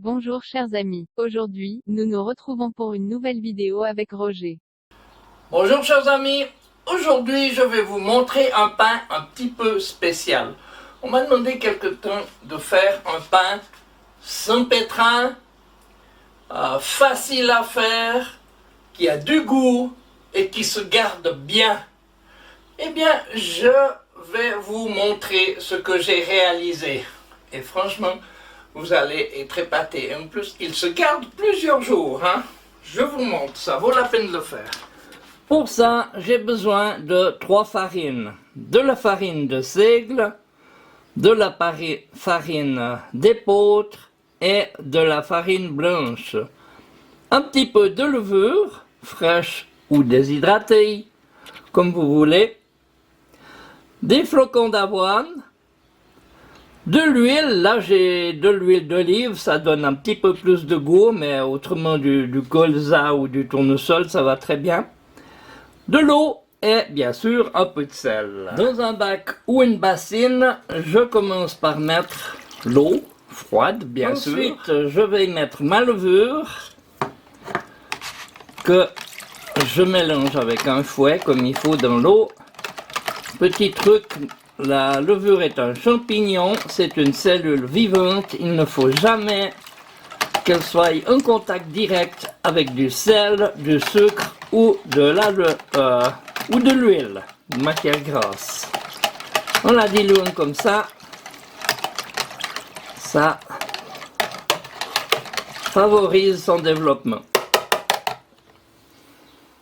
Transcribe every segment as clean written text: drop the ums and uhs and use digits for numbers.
Bonjour chers amis, aujourd'hui, nous nous retrouvons pour une nouvelle vidéo avec Roger. Bonjour chers amis, aujourd'hui je vais vous montrer un pain un petit peu spécial. On m'a demandé quelque temps de faire un pain sans pétrin, facile à faire, qui a du goût et qui se garde bien. Eh bien, je vais vous montrer ce que j'ai réalisé. Et franchement, vous allez être épatés. En plus, il se garde plusieurs jours. Je vous montre, ça vaut la peine de le faire. Pour ça, j'ai besoin de 3 farines. De la farine de seigle, de la farine d'épeautre et de la farine blanche. Un petit peu de levure, fraîche ou déshydratée, comme vous voulez. Des flocons d'avoine. De l'huile, là j'ai de l'huile d'olive, ça donne un petit peu plus de goût, mais autrement du colza ou du tournesol, ça va très bien. De l'eau et bien sûr un peu de sel. Dans un bac ou une bassine, je commence par mettre l'eau froide, bien sûr. Ensuite, je vais mettre ma levure que je mélange avec un fouet comme il faut dans l'eau. Petit truc, la levure est un champignon, c'est une cellule vivante, il ne faut jamais qu'elle soit en contact direct avec du sel, du sucre ou de l'huile, de matière grasse. On la dilue comme ça, ça favorise son développement.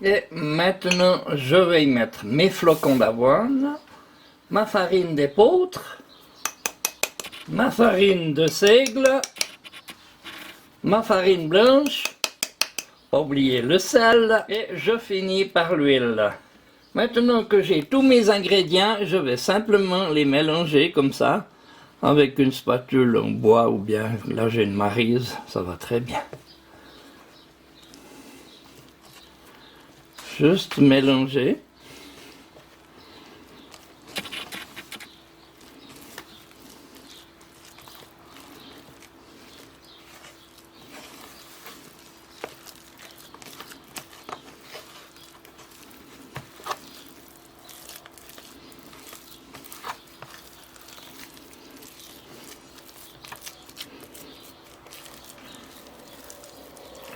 Et maintenant, je vais y mettre mes flocons d'avoine, ma farine d'épeautre, ma farine de seigle, ma farine blanche, pas oublier le sel, et je finis par l'huile. Maintenant que j'ai tous mes ingrédients, je vais simplement les mélanger comme ça, avec une spatule en bois ou bien, là j'ai une maryse, ça va très bien. Juste mélanger.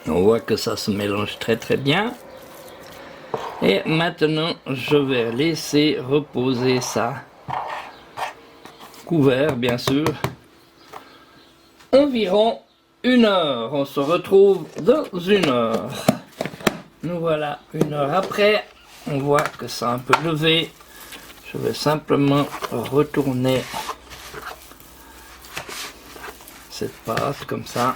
On voit que ça se mélange très bien. Et maintenant, je vais laisser reposer ça, couvert bien sûr, environ 1 heure. On se retrouve dans 1 heure. Nous voilà 1 heure après, on voit que ça a un peu levé. Je vais simplement retourner cette pâte comme ça.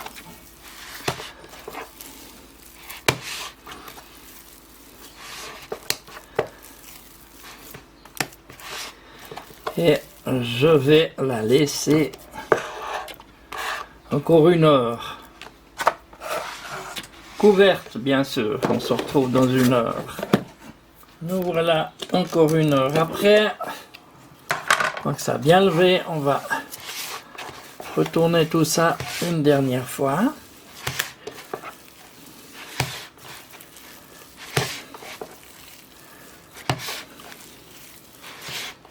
Et je vais la laisser encore 1 heure. Couverte, bien sûr. On se retrouve dans 1 heure. Nous voilà encore 1 heure après. Je crois que ça a bien levé. On va retourner tout ça une dernière fois.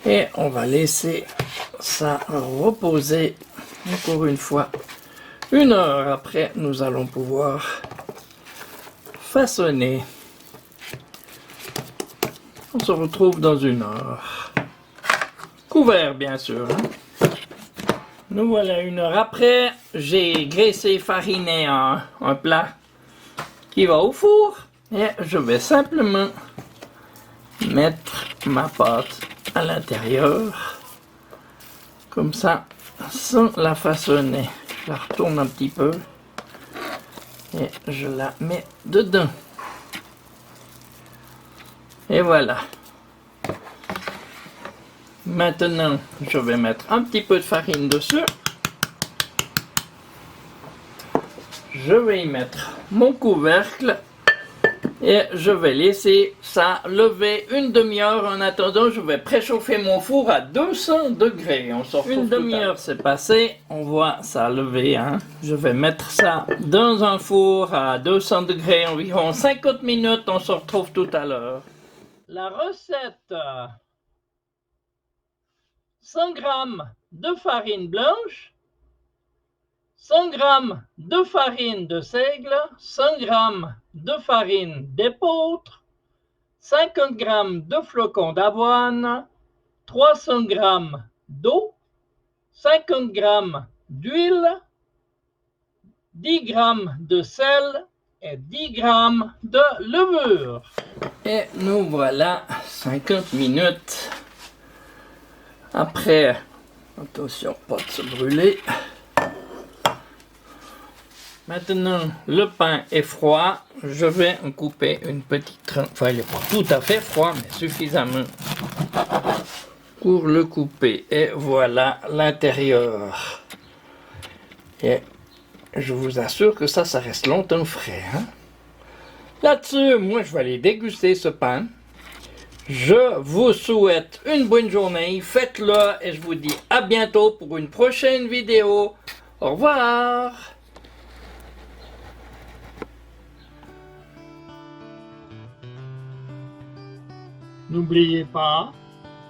Et on va laisser ça reposer encore une fois. 1 heure après, nous allons pouvoir façonner. On se retrouve dans 1 heure. Couvert, bien sûr. Nous voilà 1 heure après. J'ai graissé, fariné un plat qui va au four. Et je vais simplement mettre ma pâte à l'intérieur, comme ça, sans la façonner. Je la retourne un petit peu et je la mets dedans. Et voilà. Maintenant, je vais mettre un petit peu de farine dessus. Je vais y mettre mon couvercle Et je vais laisser ça lever une demi-heure. En attendant, je vais préchauffer mon four à 200 degrés. On se retrouve une demi-heure, c'est passé. On voit ça lever. Hein. Je vais mettre ça dans un four à 200 degrés, environ 50 minutes. On se retrouve tout à l'heure. La recette: 100 g de farine blanche, 100 g de farine de seigle, 100 g de farine d'épeautre, 50 g de flocons d'avoine, 300 g d'eau, 50 g d'huile, 10 g de sel et 10 g de levure. Et nous voilà 50 minutes après. Attention, pas de se brûler. Maintenant, le pain est froid. Je vais en couper une petite tranche. Enfin, il n'est pas tout à fait froid, mais suffisamment pour le couper. Et voilà l'intérieur. Et je vous assure que ça reste longtemps frais. Hein? Là-dessus, moi, je vais aller déguster ce pain. Je vous souhaite une bonne journée. Faites-le et je vous dis à bientôt pour une prochaine vidéo. Au revoir. N'oubliez pas,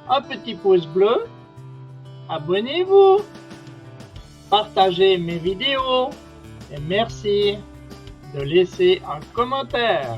un petit pouce bleu, abonnez-vous, partagez mes vidéos et merci de laisser un commentaire.